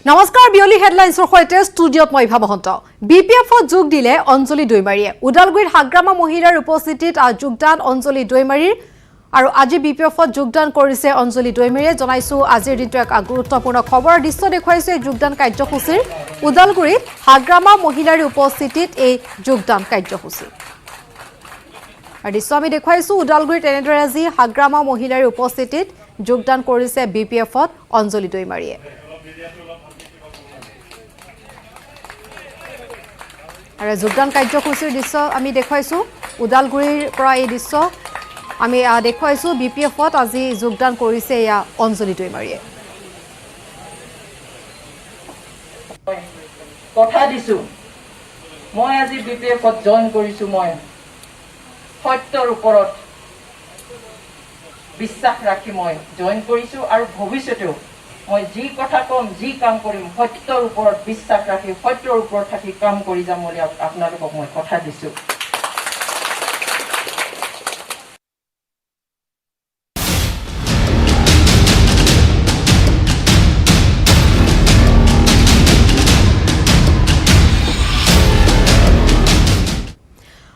নমস্কাৰ বিয়লি হেডলাইন্সৰ সৈতে ষ্টুডিঅত মই ভাবহন্ত বিপিএফত যোগ দিলে অঞ্জলি দৈমাৰীয়ে উদালগুৰিৰ হাগ্ৰামা মহিলাৰ উপস্থিতিত যোগদান অঞ্জলি দৈমাৰীৰ আৰু আজি বিপিএফত যোগদান কৰিছে অঞ্জলি দৈমাৰীয়ে জনাইছো আজিৰ দিনটো এক গুৰুত্বপূৰ্ণ খবৰ দৃশ্য দেখুৱাইছে যোগদান কাৰ্যসূচীৰ উদালগুৰিত হাগ্ৰামা মহিলাৰ উপস্থিতিত এই যোগদান কাৰ্যসূচী আৰু দৃশ্য আমি দেখুৱাইছো উদালগুৰিত এনেদৰে আজি হাগ্ৰামা মহিলাৰ উপস্থিতিত যোগদান কৰিছে বিপিএফত অঞ্জলি দৈমাৰীয়ে আৰু যোগদান কাৰ্যসূচীৰ দৃশ্য আমি দেখুৱাইছো উদালগুৰিৰ পৰা এই দৃশ্য আমি দেখুৱাইছো বিপিএফত আজি যোগদান কৰিছে এয়া অঞ্জলি দৈমাৰীয়ে কথা দিছো মই আজি বিপিএফত জয়েন কৰিছো মই সত্যৰ ওপৰত বিশ্বাস ৰাখি মই জয়েন কৰিছো আৰু ভৱিষ্যতেও মই যি কথা কম যি কাম কৰিম সত্যৰ ওপৰত বিশ্বাস ৰাখি সত্যৰ ওপৰত থাকি কাম কৰি যাম বুলি আপোনালোকক মই কথা দিছো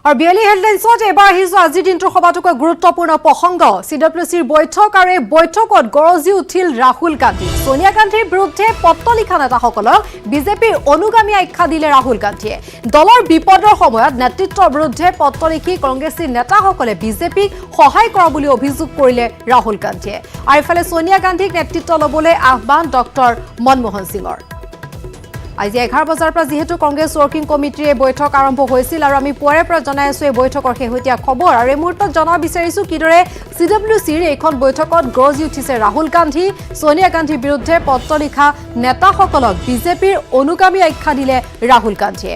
আৰু বিয়লি হেডলাইন্সত এবাৰ আহিছো আজিৰ দিনটোৰ সবাতোকৈ গুৰুত্বপূৰ্ণ প্ৰসংগ চিডব্লিউচিৰ বৈঠক আৰু এই বৈঠকত গৰজি উঠিল ৰাহুল গান্ধী সোনিয়া গান্ধীৰ বিৰুদ্ধে পত্ৰ লিখা নেতাসকলক বিজেপিৰ অনুগামী আখ্যা দিলে ৰাহুল গান্ধীয়ে দলৰ বিপদৰ সময়ত নেতৃত্বৰ বিৰুদ্ধে পত্ৰ লিখি কংগ্ৰেছী নেতাসকলে বিজেপিক সহায় কৰা বুলি অভিযোগ কৰিলে ৰাহুল গান্ধীয়ে আৰু ইফালে সোনিয়া গান্ধীক নেতৃত্ব ল'বলৈ আহ্বান ডক্টৰ মনমোহন সিঙৰ আজি 11 বজাৰ পৰা যেহেতু কংগ্ৰেছ ৱৰ্কিং কমিটিৰ বৈঠক আৰম্ভ হৈছিল আৰু আমি পুৱাৰে পৰা জনাই আছো এই বৈঠকৰ শেহতীয়া খবৰ আৰু এই মুহূৰ্তত জনা বিচাৰিছো কিদৰে চিডব্লিউচিৰ এইখন বৈঠকত গৰজি উঠিছে ৰাহুল গান্ধী সোনিয়া গান্ধীৰ বিৰুদ্ধে পত্ৰ লিখা নেতাসকলক বিজেপিৰ অনুগামী আখ্যা দিলে ৰাহুল গান্ধীয়ে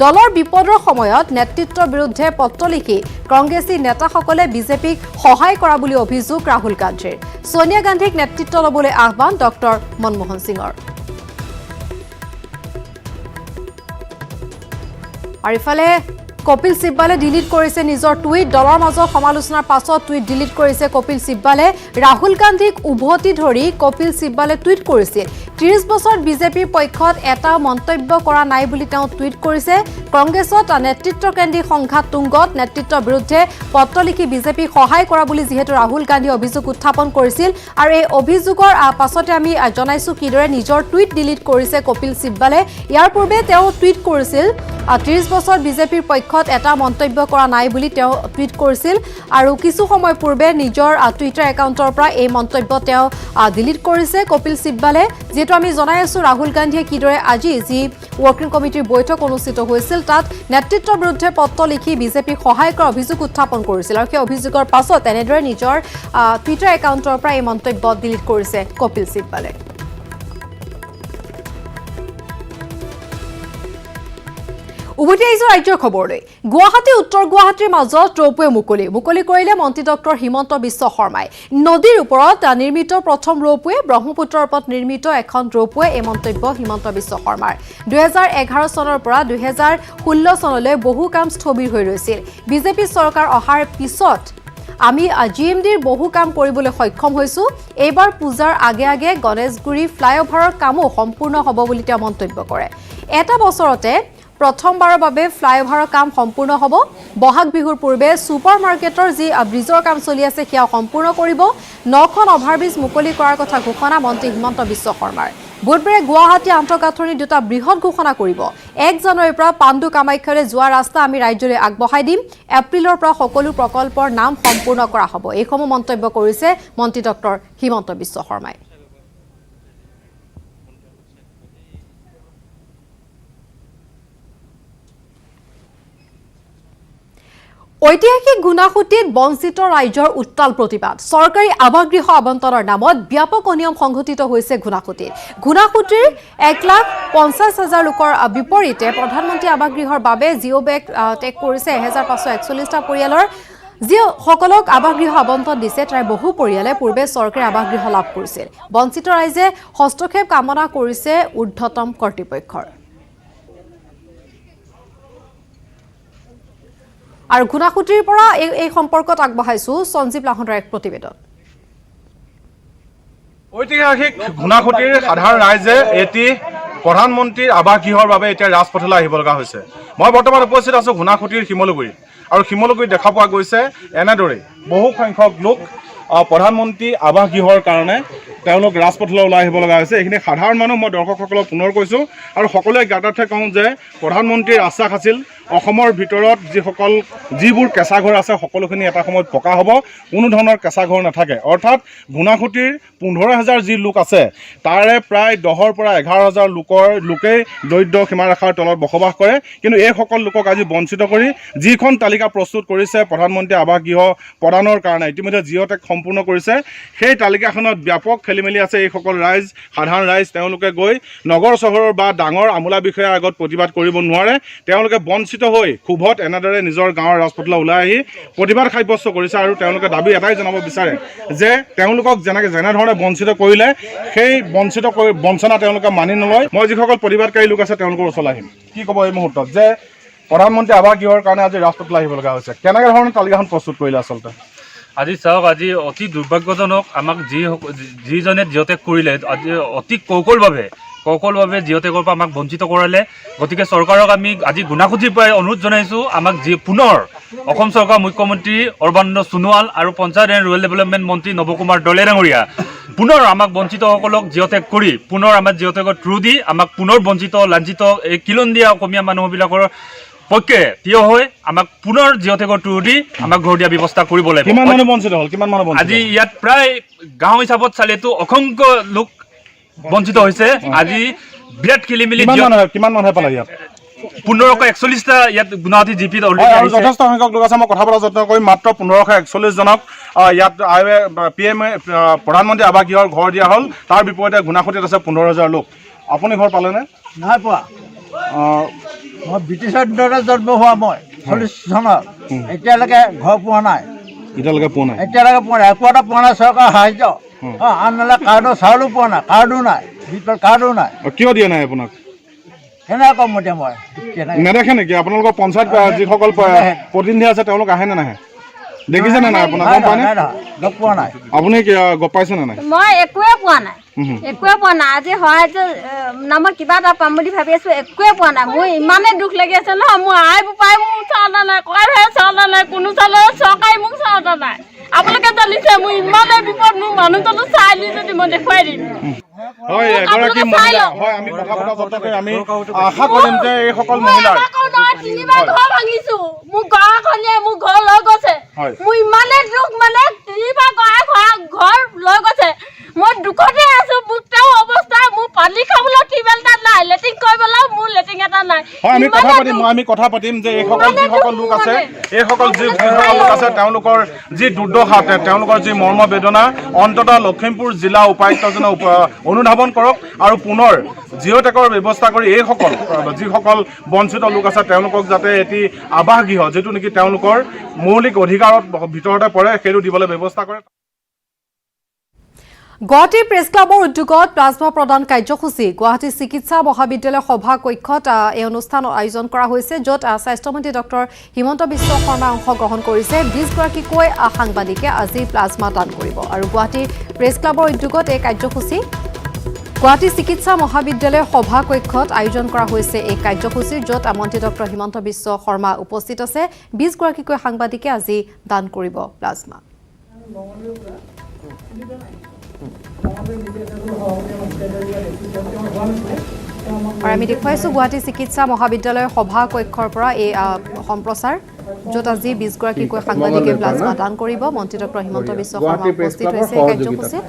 দলৰ বিপদৰ সময়ত নেতৃত্বৰ বিৰুদ্ধে পত্ৰ লিখি কংগ্ৰেছী নেতাসকলে বিজেপিক সহায় কৰা বুলি অভিযোগ ৰাহুল গান্ধীৰ সোনিয়া গান্ধীক নেতৃত্ব ল'বলৈ আহ্বান ডক্টৰ মনমোহন সিঙৰ আৰু ইফালে কপিল সিব্বালে ডিলিট কৰিছে নিজৰ টুইট দলৰ মাজত সমালোচনাৰ পাছত টুইট ডিলিট কৰিছে কপিল সিব্বালে ৰাহুল গান্ধীক উভতি ধৰি কপিল সিব্বালে টুইট কৰিছিল 30 বছৰ বিজেপিৰ পক্ষত এটা মন্তব্য কৰা নাই বুলি তেওঁ টুইট কৰিছে কংগ্ৰেছত নেতৃত্বকেন্দ্ৰিক সংঘাত তুংগত নেতৃত্বৰ বিৰুদ্ধে পত্ৰ লিখি বিজেপিক সহায় কৰা বুলি যেহেতু ৰাহুল গান্ধী অভিযোগ উত্থাপন কৰিছিল আৰু এই অভিযোগৰ পাছতে আমি জনাইছো কিদৰে নিজৰ টুইট ডিলিট কৰিছে কপিল সিব্বালে ইয়াৰ পূৰ্বে তেওঁ টুইট কৰিছিল 30 বছৰ বিজেপিৰ পক্ষত এটা মন্তব্য কৰা নাই বুলি তেওঁ টুইট কৰিছিল আৰু কিছু সময় পূৰ্বে নিজৰ টুইটাৰ একাউণ্টৰ পৰা এই মন্তব্য তেওঁ ডিলিট কৰিছে কপিল সিব্বালে যেটো আমি জনাই আছো ৰাহুল গান্ধীয়ে কিদৰে আজি যি ৱৰ্কিং কমিটিৰ বৈঠক অনুষ্ঠিত হৈছিল তাত নেতৃত্বৰ বিৰুদ্ধে পত্ৰ লিখি বিজেপিক সহায় কৰাৰ অভিযোগ উত্থাপন কৰিছিল আৰু সেই অভিযোগৰ পাছত এনেদৰে নিজৰ টুইটাৰ একাউণ্টৰ পৰা এই মন্তব্য ডিলিট কৰিছে কপিল সিব্বালে উভতি আহিছো ৰাজ্যৰ খবৰলৈ গুৱাহাটী উত্তৰ গুৱাহাটীৰ মাজত ৰৌপৱে মুকলি কৰিলে মন্ত্ৰী ডক্টৰ হিমন্ত বিশ্ব শৰ্মাই নদীৰ ওপৰত নিৰ্মিত প্ৰথম ৰৌপৱে ব্ৰহ্মপুত্ৰৰ ওপৰত নিৰ্মিত এখন ৰৌপৱে এই মন্তব্য হিমন্ত বিশ্ব শৰ্মাৰ 2011 চনৰ পৰা 2016 চনলৈ বহু কাম স্থবিৰ হৈ ৰৈছিল বিজেপি চৰকাৰ অহাৰ পিছত আমি জিএমডিৰ বহু কাম কৰিবলৈ সক্ষম হৈছো এইবাৰ পূজাৰ আগে আগে গণেশগুৰি ফ্লাইঅভাৰৰ কামো সম্পূৰ্ণ হ'ব বুলি তেওঁ মন্তব্য কৰে এটা বছৰতে প্ৰথমবাৰৰ বাবে ফ্লাইঅভাৰৰ কাম সম্পূৰ্ণ হ'ব বহাগ বিহুৰ পূৰ্বে সুপাৰ মাৰ্কেটৰ যি ব্ৰিজৰ কাম চলি আছে সেয়া সম্পূৰ্ণ কৰিব 9খন অভাৰব্ৰিজ মুকলি কৰাৰ কথা ঘোষণা মন্ত্ৰী হিমন্ত বিশ্ব শৰ্মাৰ বুধবাৰে গুৱাহাটী আন্তঃগাঁথনি দুটা বৃহৎ ঘোষণা কৰিব 1 জানুৱাৰীৰ পৰা পাণ্ডু কামাখ্যালৈ যোৱা ৰাস্তা আমি ৰাজ্যলৈ আগবঢ়াই দিম এপ্ৰিলৰ পৰা সকলো প্ৰকল্পৰ নাম সম্পূৰ্ণ কৰা হ'ব এইসমূহ মন্তব্য কৰিছে মন্ত্ৰী ডক্টৰ হিমন্ত বিশ্ব শৰ্মাই ঐতিহাসিক গুণাসুতিত বঞ্চিত ৰাজ্যৰ উত্তাল প্ৰতিবাদ চৰকাৰী আৱাসগৃহ আবণ্টনৰ নামত ব্যাপক অনিয়ম সংঘটিত হৈছে গুণাসুতিৰ 1,50,000 লোকৰ বিপৰীতে প্ৰধানমন্ত্ৰী আৱাসগৃহৰ বাবে জিঅ' বেগ টেক কৰিছে 1541টা পৰিয়ালৰ যি সকলক আৱাসগৃহ আবণ্টন দিছে তাৰ বহু পৰিয়ালে পূৰ্বে চৰকাৰী আৱাসগৃহ লাভ কৰিছিল বঞ্চিত ৰাইজে হস্তক্ষেপ কামনা কৰিছে ঊৰ্ধ্বতম কৰ্তৃপক্ষৰ আৰু গুণাসুতিৰ পৰা এই সম্পৰ্কত আগবঢ়াইছো সঞ্জীৱ লাহনৰ এক প্ৰতিবেদন ঐতিহাসিক ঘুণাসুতিৰ সাধাৰণ ৰাইজে এটি প্ৰধানমন্ত্ৰীৰ আৱাসগৃহৰ বাবে এতিয়া ৰাজপথলৈ আহিব লগা হৈছে। মই বৰ্তমান উপস্থিত আছোঁ ঘুনাসুতিৰ শিমলুগুৰিত, আৰু শিমলুগুৰিত দেখা পোৱা গৈছে এনেদৰে বহু সংখ্যক লোক প্ৰধানমন্ত্ৰী আৱাসগৃহৰ কাৰণে তেওঁলোক ৰাজপথলৈ ওলাই আহিব লগা হৈছে। এইখিনি সাধাৰণ মানুহ, মই দৰ্শকসকলক পুনৰ কৈছোঁ আৰু সকলোৱে জ্ঞাতাৰ্থে কওঁ যে প্ৰধানমন্ত্ৰীৰ আশ্বাস আছিল অসমৰ ভিতৰত যিবোৰ কেঁচা ঘৰ আছে সকলোখিনি এটা সময়ত পকা হ'ব, কোনো ধৰণৰ কেঁচা ঘৰ নাথাকে। অৰ্থাৎ ঘুনাসুতিৰ 15,000 যি লোক আছে তাৰে প্ৰায় 10,000 পৰা 11,000 লোকেই দৰিদ্ৰ সীমাৰেখাৰ তলত বসবাস কৰে। কিন্তু এইসকল লোকক আজি বঞ্চিত কৰি যিখন তালিকা প্ৰস্তুত কৰিছে প্ৰধানমন্ত্ৰী আৱাসগৃহ প্ৰদানৰ কাৰণে, ইতিমধ্যে জিঅ'টেক সম্পূৰ্ণ কৰিছে, সেই তালিকাখনত ব্যাপক খেলিমেলি আছে। এইসকল ৰাইজ, সাধাৰণ ৰাইজ, তেওঁলোকে গৈ নগৰ চহৰৰ বা ডাঙৰ আমোলা বিষয়াৰ আগত প্ৰতিবাদ কৰিব নোৱাৰে। তেওঁলোকে বঞ্চিত হৈ ক্ষোভত এনেদৰে নিজৰ গাঁৱৰ ৰাজপথলৈ ওলাই আহি প্ৰতিবাদ সাব্যস্ত কৰিছে আৰু তেওঁলোকে দাবী এটাই জনাব বিচাৰে যে তেওঁলোকক যেনেধৰণে বঞ্চিত কৰিলে সেই বঞ্চনা তেওঁলোকে মানি নলয়। মই যিসকল প্ৰতিবাদকাৰী লোক আছে তেওঁলোকৰ ওচৰলৈ আহিম। কি ক'ব এই মুহূৰ্তত যে প্ৰধানমন্ত্ৰী আৱাসগৃহৰ কাৰণে আজি ৰাজপথলৈ আহিব লগা হৈছে, কেনেকৈ ধৰণৰ তালিকাখন প্ৰস্তুত কৰিলে আচলতে? আজি চাওক, আজি অতি দুৰ্ভাগ্যজনক, আমাক যিজনে জিঅ'টেক কৰিলে আজি অতি কৌশলভাৱে জিঅ'টেকৰ পৰা আমাক বঞ্চিত কৰালে। গতিকে চৰকাৰক আমি আজি ঘুনাসুতিৰ পৰাই অনুৰোধ জনাইছোঁ, আমাক পুনৰ অসম চৰকাৰ মুখ্যমন্ত্ৰী সৰ্বানন্দ সোণোৱাল আৰু পঞ্চায়ত এণ্ড ৰুৰেল ডেভেলপমেণ্ট মন্ত্ৰী নৱকুমাৰ দলে ডাঙৰীয়া পুনৰ আমাক বঞ্চিতসকলক জিঅ'টেক কৰি পুনৰ আমাৰ জিঅ'টেকৰ থ্ৰু দি আমাক পুনৰ বঞ্চিত, লাঞ্ছিত এই কিলঞ্জীয়া অসমীয়া মানুহবিলাকৰ পক্ষে থিয় হৈ আমাক পুনৰ জিঅ'টেকৰ থ্ৰু দি আমাক ঘৰ দিয়া ব্যৱস্থা কৰিব লাগিব। কিমান মানুহ বঞ্চিত হ'ল? কিমান মানুহ বঞ্চিত? আজি ইয়াত প্ৰায় গাঁও হিচাপত চালেতো অসংখ্য লোক বঞ্চিত হৈছে। আজি বিৰাট খেলিমেলি। কিমান মানুহে পালে ইয়াত? 1541টা ইয়াত গুৱাহাটী জিপিত আৰু যথেষ্ট সংখ্যক লোক আছে। মই কথা পতা যত্ন কৰিম। মাত্ৰ 1541 জনক ইয়াত PM প্ৰধানমন্ত্ৰী আৱাসগৃহৰ ঘৰ দিয়া হ'ল। তাৰ বিপৰীতে ঘুনাসুতিত আছে 15,000 লোক। আপুনি ঘৰ পালেনে? নাই পোৱা। মই ব্ৰিটিছৰ দিনতে জন্ম হোৱা, মই 40 চনত এতিয়ালৈকে ঘৰ পোৱা নাই। এতিয়ালৈকে পোৱা নাই? একো এটা পোৱা নাই চৰকাৰৰ সাহায্য। আনহালে কাৰ্ডৰ চাউলো পোৱা নাই, কাৰ্ডো নাই, বিপিএল কাৰ্ডো নাই। কিয় দিয়া নাই আপোনাক? কেনেকৈ ক'ম এতিয়া মই? নেদেখে নেকি আপোনালোকৰ পঞ্চায়ত যিসকল প্ৰতিনিধি আছে তেওঁলোক আহে নে নাহে? দেখিছে নে নাই? আপোনাক গম পায় নে? লগ পোৱা নাই। আপুনি গম পাইছে নে নাই? মই একোৱে পোৱা নাই। আজি সহায়ত নামত কিবা এটা পাম বুলি ভাবি আছো, একোৱে পোৱা নাই। মোৰ ইমানেই দুখ লাগি আছে ন, মোৰ আই বোপাই মোক চাউল নাই, ককাই ভাই চাউল নাই, কোনো চাউলৰ চৰকাৰী মোক চাউল নাই। আপোনালোকে জানিছে মোৰ ইমানেই বিপদ, মোৰ মানুহজনো চাই দি যদি মই দেখুৱাই দিম। হয়, এগৰাকী মহিলা। হয়, আমি কথা পতা যত্ন কৰি আমি আশা কৰিম যে এইসকল মহিলাৰ 3বাৰ ঘৰ ভাঙিছো, মোৰ গৰাখনীয়ে মোৰ ঘৰ লৈ গৈছে। মোৰ ইমানেই দুখ, মানে 3বাৰ ঘৰ লৈ গৈছে। মই দুখতে আছো। মোৰ তেওঁ অৱস্থা, মোৰ পানী খাবলৈ টিউবেল এটা নাই, লেট্ৰিন কৰিবলৈ মোৰ লেট্ৰিন এটা নাই। হয়, আমি কথা পাতিম যে এইসকল যিসকল লোক আছে, এইসকল লোক আছে তেওঁলোকৰ যি দুৰ্দশা, তেওঁলোকৰ যি মৰ্ম বেদনা, অন্ততঃ লখিমপুৰ জিলা উপায়ুক্তজনে অনুধাৱন কৰক আৰু পুনৰ জিঅ'টেকৰ ব্যৱস্থা কৰি এইসকল যিসকল বঞ্চিত লোক আছে তেওঁলোকক যাতে এটি আৱাসগৃহ, যিটো নেকি তেওঁলোকৰ মৌলিক অধিকাৰৰ ভিতৰতে পৰে, সেইটো দিবলৈ ব্যৱস্থা কৰে। গুৱাহাটী প্ৰেছ ক্লাবৰ উদ্যোগত প্লাজমা প্ৰদান কাৰ্যসূচী গুৱাহাটী চিকিৎসা মহাবিদ্যালয় সভা কক্ষত এই অনুষ্ঠান আয়োজন কৰা হৈছে, য'ত স্বাস্থ্যমন্ত্ৰী ডক্টৰ হিমন্ত বিশ্ব শৰ্মাই অংশগ্ৰহণ কৰিছে। 20 গৰাকীকৈ সাংবাদিকে আজি প্লাজমা দান কৰিব। আৰু গুৱাহাটী প্ৰেছ ক্লাবৰ উদ্যোগত এই কাৰ্যসূচী গুৱাহাটী চিকিৎসা মহাবিদ্যালয় সভা কক্ষত আয়োজন কৰা হৈছে এই কাৰ্যসূচীৰ, য'ত মন্ত্ৰী ডক্টৰ হিমন্ত বিশ্ব শৰ্মা উপস্থিত আছে। 20 গৰাকীকৈ সাংবাদিকে আজি দান কৰিব প্লাজমা। আৰু আমি দেখুৱাইছোঁ গুৱাহাটী চিকিৎসা মহাবিদ্যালয়ৰ সভা কক্ষৰ পৰা এই সম্প্ৰচাৰ, য'ত আজি 20 গৰাকীকৈ সাংবাদিকে প্লাজমা দান কৰিব। মন্ত্ৰী ডক্টৰ হিমন্ত বিশ্ব শৰ্মা উপস্থিত হৈছে এই কাৰ্যসূচীত।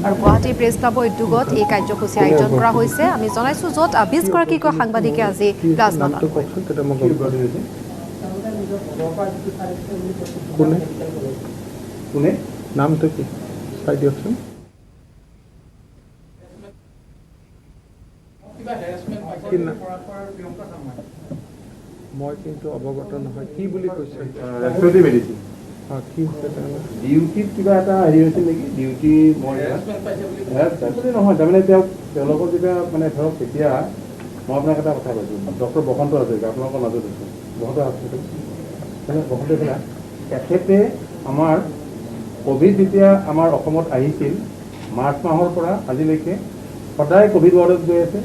আৰু গুৱাহাটী প্ৰেছ ক্লাবৰ উদ্যোগত এই কাৰ্যসূচী আয়োজন কৰা হৈছে। আমি জনাইছোঁ য'ত 20 গৰাকীকৈ সাংবাদিকে আজি প্লাজমা দান কৰিব। কোনে নামটো কি চাই দিয়কচোন। মই কিন্তু অৱগত নহয়, কি বুলি কৈছে? কি হৈছে ডিউটিত কিবা এটা হেৰি হৈছে নেকি? ডিউটি মই নহয়, তাৰমানে তেওঁলোকৰ যেতিয়া মানে ধৰক তেতিয়া মই আপোনাক এটা কথা কৈছোঁ, ডক্টৰ বসন্ত হাজৰিকা আপোনালোকৰ মাজত আছে, বসন্ত হস্পিটেল বসন্ত তেখেতে আমাৰ কোভিড যেতিয়া আমাৰ অসমত আহিছিল মাৰ্চ মাহৰ পৰা আজিলৈকে সদায় কোভিড ৱাৰ্ডত গৈ আছে।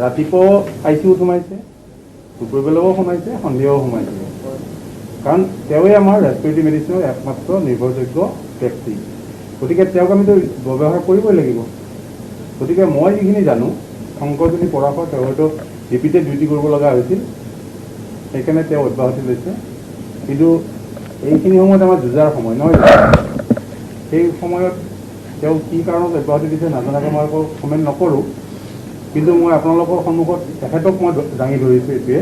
ৰাতিপুৱাও ICUত সোমাইছে, দুপৰবেলাও সোমাইছে, সন্ধিয়াও সোমাইছে। কাৰণ তেওঁৱে আমাৰ ৰেছপিৰেটৰী মেডিচিনৰ একমাত্ৰ নিৰ্ভৰযোগ্য ব্যক্তি। গতিকে তেওঁক আমিতো ব্যৱহাৰ কৰিবই লাগিব। গতিকে মই যিখিনি জানো শংকৰজনী পৰাশৰ তেওঁ হয়তো ৰিপিটেড ডিউটি কৰিব লগা হৈছিল, সেইকাৰণে তেওঁ অব্যাহতি লৈছে। কিন্তু এইখিনি সময়ত আমাৰ যুঁজাৰ সময় নহয়, সেই সময়ত তেওঁ কি কাৰণত অব্যাহতি দিছে নাজানাকৈ মই আকৌ কমেণ্ট নকৰোঁ। কিন্তু মই আপোনালোকৰ সন্মুখত তেখেতক মই দাঙি ধৰিছোঁ এইটোৱে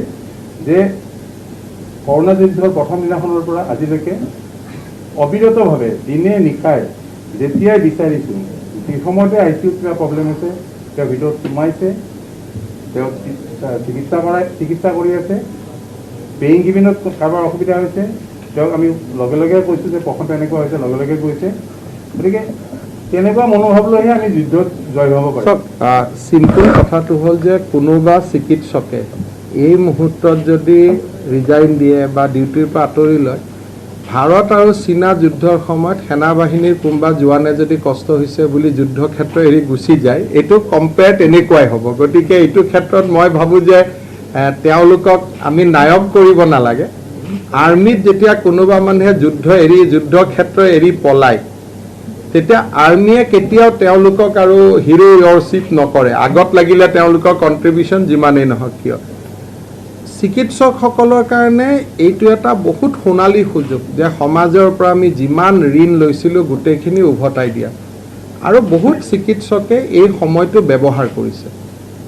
যে কৰোণা যুদ্ধৰ প্ৰথম দিনাখনৰ পৰা আজিলৈকে অবিৰতভাৱে দিনে নিশাই যেতিয়াই বিচাৰিছোঁ যি সময়তে ICUত কিবা প্ৰব্লেম হৈছে তেওঁ ভিতৰত সোমাইছে, তেওঁ চিকিৎসা কৰি আছে। পেইং কেবিনত কাৰোবাৰ অসুবিধা হৈছে তেওঁক আমি লগে লগে কৈছোঁ যে প্ৰথমতে এনেকুৱা হৈছে, লগে লগে কৈছে। গতিকে তেনেকুৱা মনোভাৱ লৈহে আমি যুদ্ধত জয় হ'ব পাৰিম। চিম্পুল কথাটো হ'ল যে কোনোবা চিকিৎসকে এই মুহূৰ্তত যদি ৰিজাইন দিয়ে বা ডিউটিৰ পৰা আঁতৰি লয়, ভাৰত আৰু চীনা যুদ্ধৰ সময়ত সেনাবাহিনীৰ কোনোবা জোৱানে যদি কষ্ট হৈছে বুলি যুদ্ধক্ষেত্ৰ এৰি গুচি যায়, এইটো কম্পেয়াৰ তেনেকুৱাই হ'ব। গতিকে এইটো ক্ষেত্ৰত মই ভাবোঁ যে তেওঁলোকক আমি নায়ক কৰিব নালাগে। আৰ্মিত যেতিয়া কোনোবা মানুহে যুদ্ধক্ষেত্ৰ এৰি পলায়, তেতিয়া আৰ্মিয়ে কেতিয়াও তেওঁলোকক আৰু হিৰো ৱৰশ্বিপ নকৰে। আগত লাগিলে তেওঁলোকৰ কণ্ট্ৰিবিউশ্যন যিমানেই নহওক কিয়। চিকিৎসকসকলৰ কাৰণে এইটো এটা বহুত সোণালী সুযোগ যে সমাজৰ পৰা আমি যিমান ঋণ লৈছিলোঁ গোটেইখিনি উভতাই দিয়া। আৰু বহুত চিকিৎসকে এই সময়টো ব্যৱহাৰ কৰিছে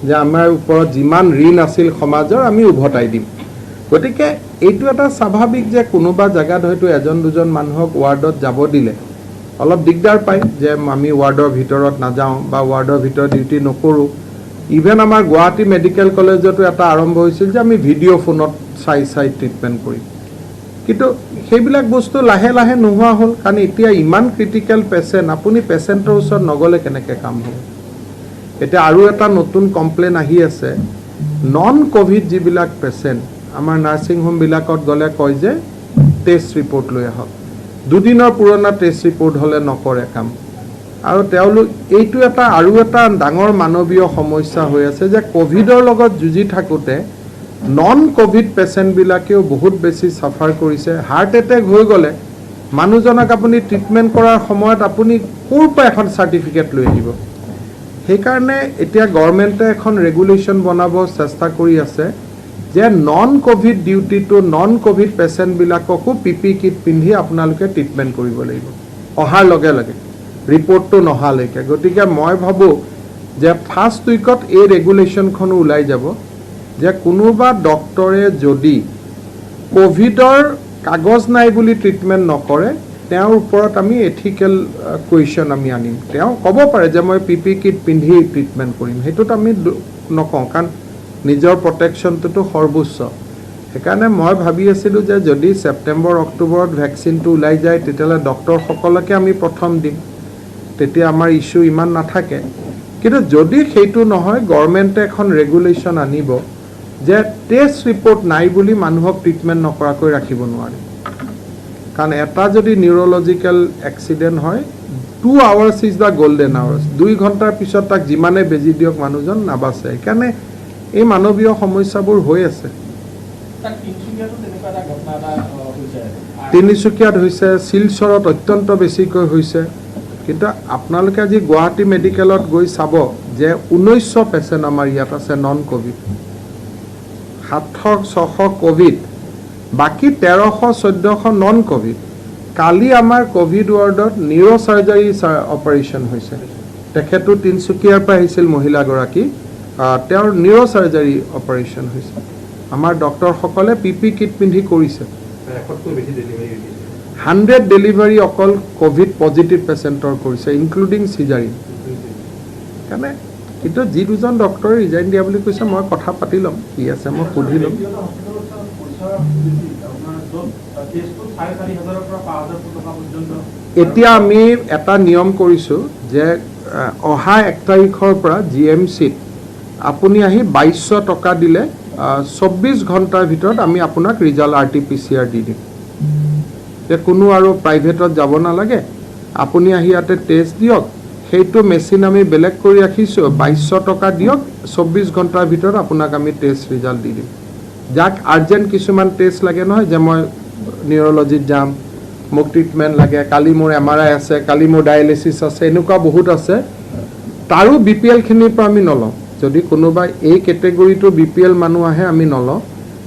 যে আমাৰ ওপৰত যিমান ঋণ আছিল সমাজৰ আমি উভতাই দিম। গতিকে এইটো এটা স্বাভাৱিক যে কোনোবা জেগাত হয়তো এজন দুজন মানুহক ৱাৰ্ডত যাব দিলে অলপ দিগদাৰ পায় যে আমি ৱাৰ্ডৰ ভিতৰত নাযাওঁ বা ৱাৰ্ডৰ ভিতৰত ডিউটি নকৰোঁ। ইভেন আমাৰ গুৱাহাটী মেডিকেল কলেজতো এটা আৰম্ভ হৈছিল যে আমি ভিডিঅ' ফোনত চাই ট্ৰিটমেণ্ট কৰিম। কিন্তু সেইবিলাক বস্তু লাহে লাহে নোহোৱা হ'ল, কাৰণ এতিয়া ইমান ক্ৰিটিকেল পেচেণ্ট, আপুনি পেচেণ্টৰ ওচৰত নগ'লে কেনেকৈ কাম হ'ব। এতিয়া আৰু এটা নতুন কমপ্লেইন আহি আছে, নন ক'ভিড যিবিলাক পেচেণ্ট আমাৰ নাৰ্ছিং হোমবিলাকত গ'লে কয় যে টেষ্ট ৰিপৰ্ট লৈ আহক। দুদিনৰ পুৰণা টেষ্ট ৰিপৰ্ট হ'লে নকৰে কাম। আৰু তেওঁলোক এইটো আৰু এটা ডাঙৰ মানৱীয় সমস্যা হৈ আছে যে ক'ভিডৰ লগত যুঁজি থাকোঁতে নন ক'ভিড পেচেণ্টবিলাকেও বহুত বেছি চাফাৰ কৰিছে। হাৰ্ট এটেক হৈ গ'লে মানুহজনক আপুনি ট্ৰিটমেণ্ট কৰাৰ সময়ত আপুনি ক'ৰ পৰা এখন চাৰ্টিফিকেট লৈ আহিব। সেইকাৰণে এতিয়া গভৰ্ণমেণ্টে এখন ৰেগুলেশ্যন বনাব চেষ্টা কৰি আছে যে নন ক'ভিড ডিউটিটো নন ক'ভিড পেচেণ্টবিলাককো PPE কিট পিন্ধি আপোনালোকে ট্ৰিটমেণ্ট কৰিব লাগিব অহাৰ লগে লগে, ৰিপৰ্টটো নহালৈকে। গতিকে মই ভাবোঁ যে ফাৰ্ষ্ট উইকত এই ৰেগুলেশ্যনখনো ওলাই যাব যে কোনোবা ডক্টৰে যদি ক'ভিডৰ কাগজ নাই বুলি ট্ৰিটমেণ্ট নকৰে, তেওঁৰ ওপৰত আমি এথিকেল কুৱেশ্যন আমি আনিম। তেওঁ ক'ব পাৰে যে মই PPE কিট পিন্ধি ট্ৰিটমেণ্ট কৰিম, সেইটোত আমি নকওঁ, কাৰণ নিজৰ প্ৰটেকশ্যনটোতো সৰ্বোচ্চ। সেইকাৰণে মই ভাবি আছিলোঁ যে যদি ছেপ্টেম্বৰ অক্টোবৰত ভেকচিনটো ওলাই যায় তেতিয়াহ'লে ডক্টৰসকলকে আমি প্ৰথম দিম, তেতিয়া আমাৰ ইছ্যু ইমান নাথাকে। কিন্তু যদি সেইটো নহয়, গভৰ্ণমেণ্টে এখন ৰেগুলেশ্যন আনিব যে টেষ্ট ৰিপৰ্ট নাই বুলি মানুহক ট্ৰিটমেণ্ট নকৰাকৈ ৰাখিব নোৱাৰে। কাৰণ এটা যদি নিউৰলজিকেল এক্সিডেণ্ট হয় 2 hours is the golden hours. 2 ঘণ্টাৰ পিছত তাক যিমানে বেজি দিয়ক মানুহজন নাবাচে। সেইকাৰণে এই মানৱীয় সমস্যাবোৰ হৈ আছে। তিনিচুকীয়াত হৈছে, শিলচৰত অত্যন্ত বেছিকৈ হৈছে। কিন্তু আপোনালোকে আজি গুৱাহাটী মেডিকেলত গৈ চাব যে 1900 পেচেণ্ট আমাৰ ইয়াত আছে নন ক'ভিড, 700-600 ক'ভিড, বাকী 1300-1400 নন ক'ভিড। কালি আমাৰ ক'ভিড ৱাৰ্ডত নিউৰ' চাৰ্জাৰী অপাৰেশ্যন হৈছে। তেখেতো তিনিচুকীয়াৰ পৰা আহিছিল মহিলাগৰাকী, তেওঁৰ নিউৰ' চাৰ্জাৰী অপাৰেশ্যন হৈছে। আমাৰ ডক্টৰসকলে PPE কিট পিন্ধি কৰিছে। 100 ডেলিভাৰী অকল ক'ভিড পজিটিভ পেচেণ্টৰ কৰিছে, ইনক্লুডিং চিজাৰিন। সেইকাৰণে কিন্তু যি দুজন ডক্টৰে ৰিজাইন দিয়া বুলি কৈছে, মই কথা পাতি ল'ম, কি আছে মই সুধি ল'ম। এতিয়া আমি এটা নিয়ম কৰিছোঁ যে অহা 1 তাৰিখৰ পৰা GMCত আপুনি আহি 2200 টকা দিলে 24 ঘণ্টাৰ ভিতৰত আমি আপোনাক ৰিজাল্ট RT-PCR দি দিম। যে কোনো আৰু প্ৰাইভেটত যাব নালাগে, আপুনি আহি ইয়াতে টেষ্ট দিয়ক, সেইটো মেচিন আমি বেলেগ কৰি ৰাখিছোঁ, 2200 টকা দিয়ক, 24 ঘণ্টাৰ ভিতৰত আপোনাক আমি টেষ্ট ৰিজাল্ট দি দিম। যাক আৰ্জেণ্ট কিছুমান টেষ্ট লাগে নহয়, যে মই নিউৰলজিত যাম, মোক ট্ৰিটমেণ্ট লাগে, কালি মোৰ MRI আছে, কালি মোৰ ডায়েলিচিছ আছে, এনেকুৱা বহুত আছে, তাৰো BPL-খিনিৰ পৰা আমি নলওঁ। যদি কোনোবা এই কেটেগৰীটো BPL মানুহ আহে আমি নলওঁ,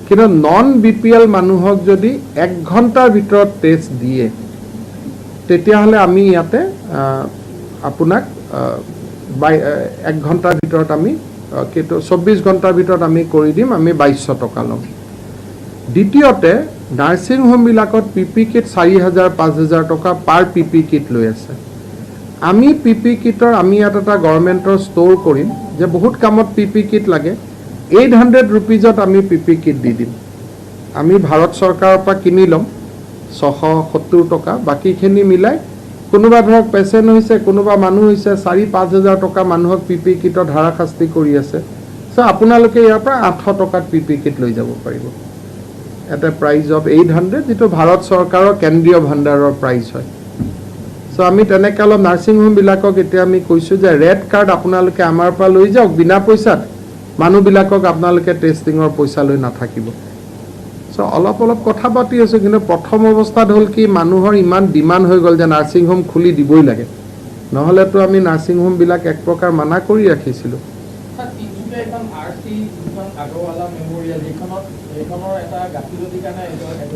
কিন্তু নন BPL মানুহক যদি 1 ঘণ্টাৰ ভিতৰত টেষ্ট দিয়ে তেতিয়াহ'লে আমি ইয়াতে আপোনাক 1 ঘণ্টাৰ ভিতৰত আমি কিন্তু 24 ঘণ্টাৰ ভিতৰত আমি কৰি দিম, আমি 2200 টকা ল'ম। দ্বিতীয়তে নাৰ্ছিং হোমবিলাকত PP কিট 4000 5000 টকা পাৰ PP কিট লৈ আছে। আমি PP কিটৰ আমি ইয়াত এটা গভৰ্ণমেণ্টৰ ষ্ট'ৰ কৰিম, যে বহুত কামত PP কিট লাগে, 800 ৰুপিজত আমি PP কিট দি দিম। আমি ভাৰত চৰকাৰৰ পৰা কিনি ল'ম 670 টকা, বাকীখিনি মিলাই কোনোবা ধৰক পেচেণ্ট হৈছে, কোনোবা মানুহ হৈছে, 4-5 টকা মানুহক PP কিটত হাৰাশাস্তি কৰি আছে, চ' আপোনালোকে ইয়াৰ পৰা 800 টকাত PP কিট লৈ যাব পাৰিব। এটা প্ৰাইজ অফ 800, যিটো ভাৰত চৰকাৰৰ কেন্দ্ৰীয় ভাণ্ডাৰৰ প্ৰাইজ হয়। চ' আমি তেনেকৈ অলপ নাৰ্ছিং হোমবিলাকক এতিয়া আমি কৈছোঁ যে ৰেড কাৰ্ড আপোনালোকে আমাৰ পৰা লৈ যাওক বিনা পইচাত, মানুহবিলাকক আপোনালোকে টেষ্টিঙৰ পইচা লৈ নাথাকিব। চ' অলপ কথা পাতি আছোঁ, কিন্তু প্ৰথম অৱস্থাত হ'ল কি মানুহৰ ইমান ডিমাণ্ড হৈ গ'ল যে নাৰ্ছিং হোম খুলি দিবই লাগে, নহ'লেতো আমি নাৰ্ছিং হোমবিলাক এক প্ৰকাৰ মানা কৰি ৰাখিছিলোঁ।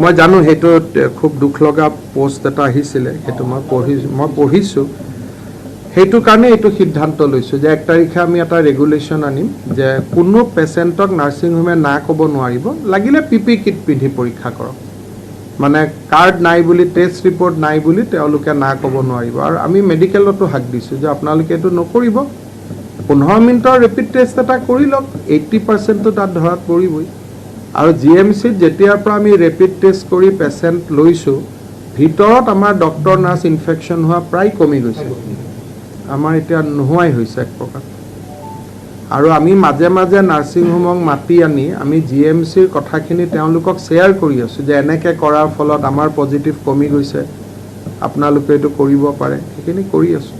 মই জানো সেইটো খুব দুখ লগা পোষ্ট এটা আহিছিলে, সেইটো মই পঢ়িছোঁ, সেইটো কাৰণে এইটো সিদ্ধান্ত লৈছোঁ যে 1 তাৰিখে আমি এটা ৰেগুলেশ্যন আনিম যে কোনো পেচেণ্টক নাৰ্ছিং হোমে না ক'ব নোৱাৰিব, লাগিলে PP কিট পিন্ধি পৰীক্ষা কৰক, মানে কাৰ্ড নাই বুলি, টেষ্ট ৰিপৰ্ট নাই বুলি তেওঁলোকে না ক'ব নোৱাৰিব। আৰু আমি মেডিকেলতো হাক দিছোঁ যে আপোনালোকে এইটো নকৰিব, 15 মিনিটৰ ৰেপিড টেষ্ট এটা কৰি লওক, 80%টো তাত ধৰাত পৰিবই। আৰু GMCত যেতিয়াৰ পৰা আমি ৰেপিড টেষ্ট কৰি পেচেণ্ট লৈছোঁ, ভিতৰত আমাৰ ডক্টৰ নাৰ্ছ ইনফেকশ্যন হোৱা প্ৰায় কমি গৈছে, আমাৰ এতিয়া নোহোৱাই হৈছে এক প্ৰকাৰ। আৰু আমি মাজে মাজে নাৰ্ছিং হোমক মাতি আনি আমি GMCৰ কথাখিনি তেওঁলোকক শ্বেয়াৰ কৰি আছোঁ যে এনেকৈ কৰাৰ ফলত আমাৰ পজিটিভ কমি গৈছে, আপোনালোকে এইটো কৰিব পাৰে, সেইখিনি কৰি আছোঁ।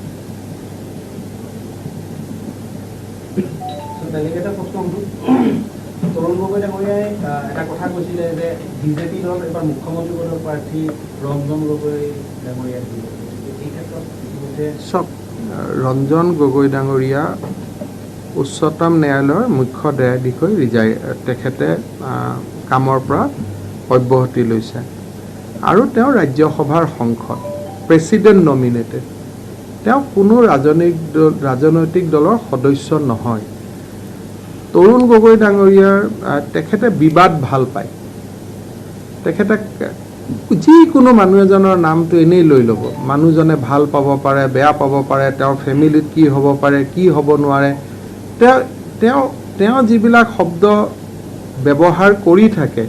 তৰুণ গগৈ ডাঙৰীয়াই এটা কথা কৈছিলে যে বিজেপি দল এবাৰ মুখ্যমন্ত্ৰী পদৰ প্ৰাৰ্থী ৰঞ্জন গগৈ ডাঙৰীয়া, এই ক্ষেত্ৰত চব ৰঞ্জন গগৈ ডাঙৰীয়া উচ্চতম ন্যায়ালয়ৰ মুখ্য ন্যায়াধীশ হৈ তেখেতে কামৰ পৰা অব্যাহতি লৈছে, আৰু তেওঁ ৰাজ্যসভাৰ সাংসদ, প্ৰেচিডেণ্ট নমিনেটেড, তেওঁ কোনো ৰাজনৈতিক দলৰ সদস্য নহয়। তৰুণ গগৈ ডাঙৰীয়াৰ তেখেতে বিবাদ ভাল পায়, তেখেতে যিকোনো মানুহ এজনৰ নামটো এনেই লৈ ল'ব, মানুহজনে ভাল পাব পাৰে, বেয়া পাব পাৰে, তেওঁৰ ফেমিলিত কি হ'ব পাৰে, কি হ'ব নোৱাৰে, তেওঁ যিবিলাক শব্দ ব্যৱহাৰ কৰি থাকে,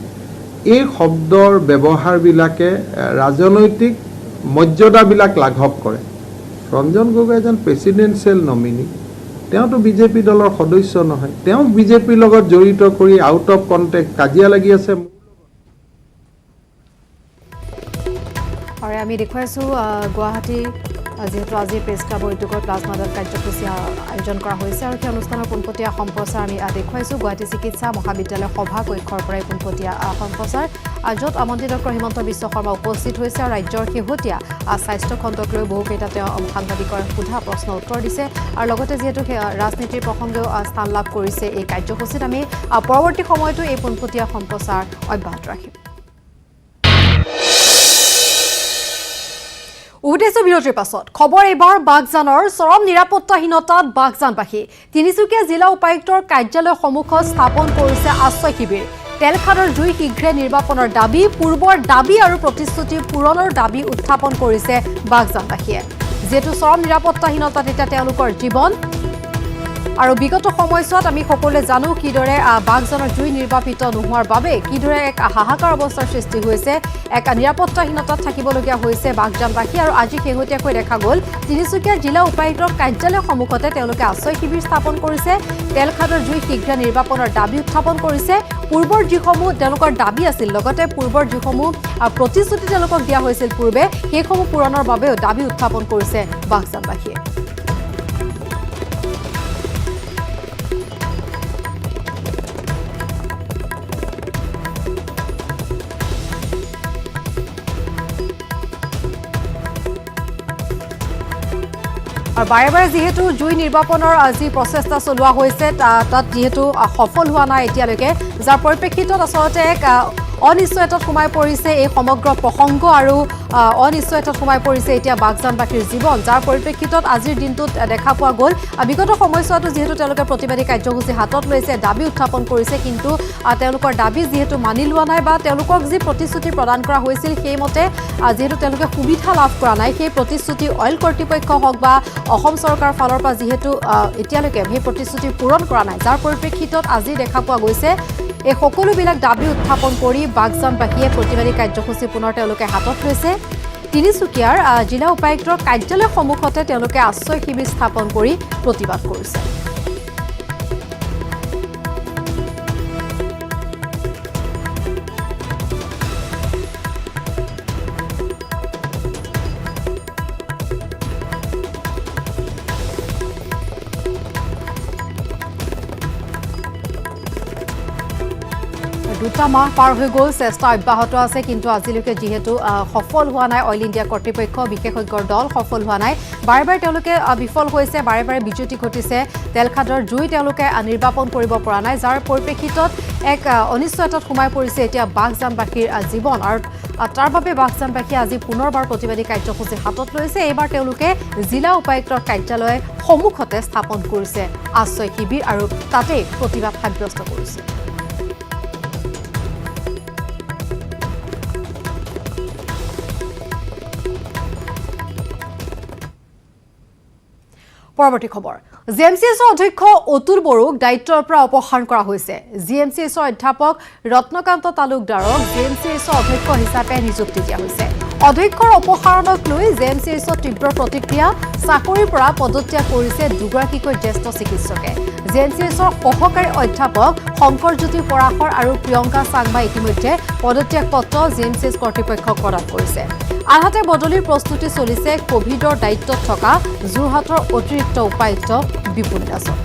এই শব্দৰ ব্যৱহাৰবিলাকে ৰাজনৈতিক মৰ্যাদাবিলাক লাঘৱ কৰে। ৰঞ্জন গগৈ এজন প্ৰেচিডেঞ্চিয়েল নমিনী, তেওঁতো বিজেপি দলৰ সদস্য নহয়, তেওঁক বিজেপিৰ লগত জড়িত কৰি আউট অফ কণ্টেক্ট কাজিয়া লাগি আছে। আৰু আমি দেখুৱাইছোঁ গুৱাহাটী যিহেতু আজি প্ৰেছ ক্লাবৰ উদ্যোগৰ প্লাজমা দান কাৰ্যসূচী আয়োজন কৰা হৈছে, আৰু সেই অনুষ্ঠানৰ পোনপটীয়া সম্প্ৰচাৰ আমি দেখুৱাইছোঁ গুৱাহাটী চিকিৎসা মহাবিদ্যালয় সভা কক্ষৰ পৰাই পোনপটীয়া সম্প্ৰচাৰ, য'ত মন্ত্ৰী ডক্টৰ হিমন্ত বিশ্ব শৰ্মা উপস্থিত হৈছে আৰু ৰাজ্যৰ শেহতীয়া স্বাস্থ্য খণ্ডক লৈ বহুকেইটা তেওঁ সাংবাদিকৰ সোধা প্ৰশ্ন উত্তৰ দিছে। আৰু লগতে যিহেতু ৰাজনীতিৰ প্ৰসংগেও স্থান লাভ কৰিছে এই কাৰ্যসূচীত, আমি পৰৱৰ্তী সময়তো এই পোনপটীয়া সম্প্ৰচাৰ অব্যাহত ৰাখিম। উভতিছো বিৰতিৰ পাছত খবৰ এইবাৰ বাগজানৰ চৰম নিৰাপত্তাহীনতাত বাগজানবাসী। তিনিচুকীয়া জিলা উপায়ুক্তৰ কাৰ্যালয়ৰ সন্মুখত স্থাপন কৰিছে আশ্ৰয় শিবিৰ। তেলখাৰৰ জুই শীঘ্ৰে নিৰ্বাপনৰ দাবী, পূৰ্বৰ দাবী আৰু প্ৰতিশ্ৰুতি পূৰণৰ দাবী উত্থাপন কৰিছে বাগজানবাসীয়ে। যিহেতু চৰম নিৰাপত্তাহীনতাত এতিয়া তেওঁলোকৰ জীৱন, আৰু বিগত সময়ছোৱাত আমি সকলোৱে জানো কিদৰে বাঘজনৰ জুই নিৰ্বাপিত নোহোৱাৰ বাবে কিদৰে এক হাহাকাৰ অৱস্থাৰ সৃষ্টি হৈছে এক নিৰাপত্তাহীনতাত থাকিবলগীয়া হৈছে বাঘজানবাসী আৰু আজি শেহতীয়াকৈ দেখা গ'ল তিনিচুকীয়া জিলা উপায়ুক্তৰ কাৰ্যালয়ৰ সন্মুখতে তেওঁলোকে আশ্ৰয় শিবিৰ স্থাপন কৰিছে তেলখাদৰ জুই শীঘ্ৰ নিৰ্বাপনৰ দাবী উত্থাপন কৰিছে পূৰ্বৰ যিসমূহ তেওঁলোকৰ দাবী আছিল লগতে পূৰ্বৰ যিসমূহ প্ৰতিশ্ৰুতি তেওঁলোকক দিয়া হৈছিল পূৰ্বে সেইসমূহ পূৰণৰ বাবেও দাবী উত্থাপন কৰিছে বাঘজানবাসীয়ে আৰু বাৰে বাৰে যিহেতু জুই নিৰ্বাপনৰ যি প্ৰচেষ্টা চলোৱা হৈছে তাত যিহেতু সফল হোৱা নাই এতিয়ালৈকে যাৰ পৰিপ্ৰেক্ষিতত আচলতে এক অনিশ্চয়তাত সোমাই পৰিছে এই সমগ্ৰ প্ৰসংগ আৰু অনিশ্চয়তাত সোমাই পৰিছে এতিয়া বাঘজানবাসীৰ জীৱন যাৰ পৰিপ্ৰেক্ষিতত আজিৰ দিনটোত দেখা পোৱা গ'ল বিগত সময়ছোৱাতো যিহেতু তেওঁলোকে প্ৰতিবাদী কাৰ্যসূচী হাতত লৈছে দাবী উত্থাপন কৰিছে কিন্তু তেওঁলোকৰ দাবী যিহেতু মানি লোৱা নাই বা তেওঁলোকক যি প্ৰতিশ্ৰুতি প্ৰদান কৰা হৈছিল সেইমতে যিহেতু তেওঁলোকে সুবিধা লাভ কৰা নাই সেই প্ৰতিশ্ৰুতি অইল কৰ্তৃপক্ষ হওক বা অসম চৰকাৰৰ ফালৰ পৰা যিহেতু এতিয়ালৈকে সেই প্ৰতিশ্ৰুতি পূৰণ কৰা নাই যাৰ পৰিপ্ৰেক্ষিতত আজি দেখা পোৱা গৈছে এই সকলোবিলাক দাবী উত্থাপন কৰি বাঘজানবাসীয়ে প্ৰতিবাদী কাৰ্যসূচী পুনৰ তেওঁলোকে হাতত লৈছে তিনিচুকীয়াৰ জিলা উপায়ুক্তৰ কাৰ্যালয়ৰ সন্মুখতে তেওঁলোকে আশ্ৰয় শিবিৰ স্থাপন কৰি প্ৰতিবাদ কৰিছে দুটা মাহ পাৰ হৈ গ'ল চেষ্টা অব্যাহত আছে কিন্তু আজিলৈকে যিহেতু সফল হোৱা নাই অইল ইণ্ডিয়া কৰ্তৃপক্ষ বিশেষজ্ঞৰ দল সফল হোৱা নাই বাৰে বাৰে তেওঁলোকে বিফল হৈছে বাৰে বাৰে বিজুতি ঘটিছে তেলখাদৰ জুই তেওঁলোকে নিৰ্বাপন কৰিব পৰা নাই যাৰ পৰিপ্ৰেক্ষিতত এক অনিশ্চয়তাত সোমাই পৰিছে এতিয়া বাঘজানবাসীৰ জীৱন আৰু তাৰ বাবে বাঘজানবাসীয়ে আজি পুনৰবাৰ প্ৰতিবাদী কাৰ্যসূচী হাতত লৈছে এইবাৰ তেওঁলোকে জিলা উপায়ুক্তৰ কাৰ্যালয়ৰ সন্মুখতে স্থাপন কৰিছে আশ্ৰয় শিবিৰ আৰু তাতেই প্ৰতিবাদ সাব্যস্ত কৰিছে পৰৱৰ্তী খবৰ জিএমচিএছৰ অধ্যক্ষ অতুল বড়োক দায়িত্বৰ পৰা অপসাৰণ কৰা হৈছে জিএমচিএছৰ অধ্যাপক ৰত্নকান্ত তালুকদাৰক জিএমচিএছৰ অধ্যক্ষ হিচাপে নিযুক্তি দিয়া হৈছে অধ্যক্ষৰ অপসাৰণক লৈ জিএমচিএছৰ তীব্ৰ প্ৰতিক্ৰিয়া চাকৰিৰ পৰা পদত্যাগ কৰিছে দুগৰাকীকৈ জ্যেষ্ঠ চিকিৎসকে জিএমচিএছৰ সহকাৰী অধ্যাপক শংকৰজ্যোতি পৰাশৰ আৰু প্ৰিয়ংকা চাংমা ইতিমধ্যে পদত্যাগ পত্ৰ জিএমচিএছ কৰ্তৃপক্ষক প্ৰদান কৰিছে আনহাতে বদলিৰ প্ৰস্তুতি চলিছে কোভিডৰ দায়িত্বত থকা যোৰহাটৰ অতিৰিক্ত উপায়ুক্ত বিপুল দাসক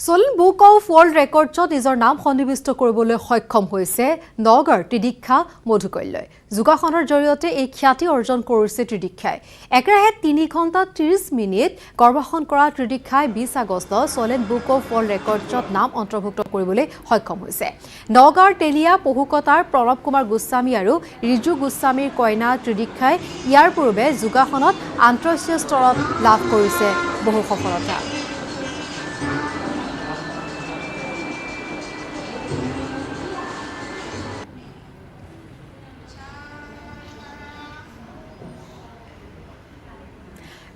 চলিন বুক অফ ৱৰ্ল্ড ৰেকৰ্ডছত নিজৰ নাম সন্নিৱিষ্ট কৰিবলৈ সক্ষম হৈছে নগাঁৱৰ ত্ৰিদীক্ষা মধুকল্যই যোগাসনৰ জৰিয়তে এই খ্যাতি অৰ্জন কৰিছে ত্ৰিদীক্ষাই একেৰাহে 3 ঘণ্টা 30 মিনিট গৰ্ভাসন কৰা ত্ৰিদীক্ষাই 20 August choline book of world ৰেকৰ্ডছত নাম অন্তৰ্ভুক্ত কৰিবলৈ সক্ষম হৈছে নগাঁৱৰ তেলিয়া পহুকতাৰ প্ৰণৱ কুমাৰ গোস্বামী আৰু ৰিজু গোস্বামীৰ কইনা ত্ৰিদীক্ষাই ইয়াৰ পূৰ্বে যোগাসনত আন্তঃৰাষ্ট্ৰীয় স্তৰত লাভ কৰিছে বহু সফলতা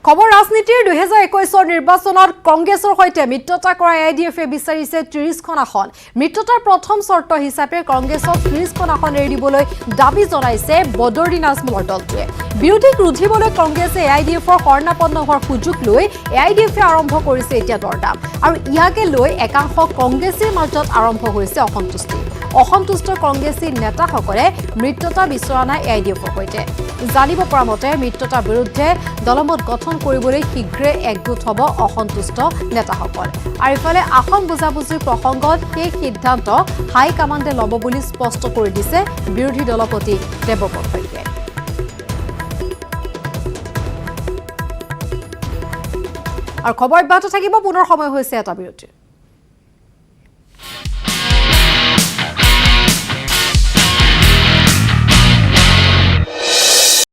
খবৰ ৰাজনীতিৰ 2021 নিৰ্বাচনত কংগ্ৰেছৰ সৈতে মিত্ৰতা কৰা এআইডিএফে বিচাৰিছে 30খন আসন মিত্ৰতাৰ প্ৰথম চৰ্ত হিচাপে কংগ্ৰেছক 30খন আসন এৰি দিবলৈ দাবী জনাইছে বদৰুদ্দিন আজমলৰ দলটোৱে বিৰোধীক ৰুধিবলৈ কংগ্ৰেছে এআইডিএফৰ শৰণাপন্ন হোৱাৰ সুযোগ লৈ এআইডিএফে আৰম্ভ কৰিছে এতিয়া দৰদাম আৰু ইয়াকে লৈ একাংশ কংগ্ৰেছীৰ মাজত আৰম্ভ হৈছে অসন্তুষ্ট কংগ্ৰেছী নেতাসকলে মিত্ৰতা বিচৰা নাই এআইডিএফৰ সৈতে জানিব পৰা মতে মিত্ৰতাৰ বিৰুদ্ধে দলমত গঠন কৰিবলৈ শীঘ্ৰে একগোট হ'ব অসন্তুষ্ট নেতাসকল আৰু ইফালে আসন বুজাবুজিৰ প্ৰসংগত সেই সিদ্ধান্ত হাই কমাণ্ডে ল'ব বুলি স্পষ্ট কৰি দিছে বিৰোধী দলপতি দেৱব্ৰত শইকীয়াই আৰু খবৰ অব্যাহত থাকিব পুনৰ সময় হৈছে এটা বিৰতিৰ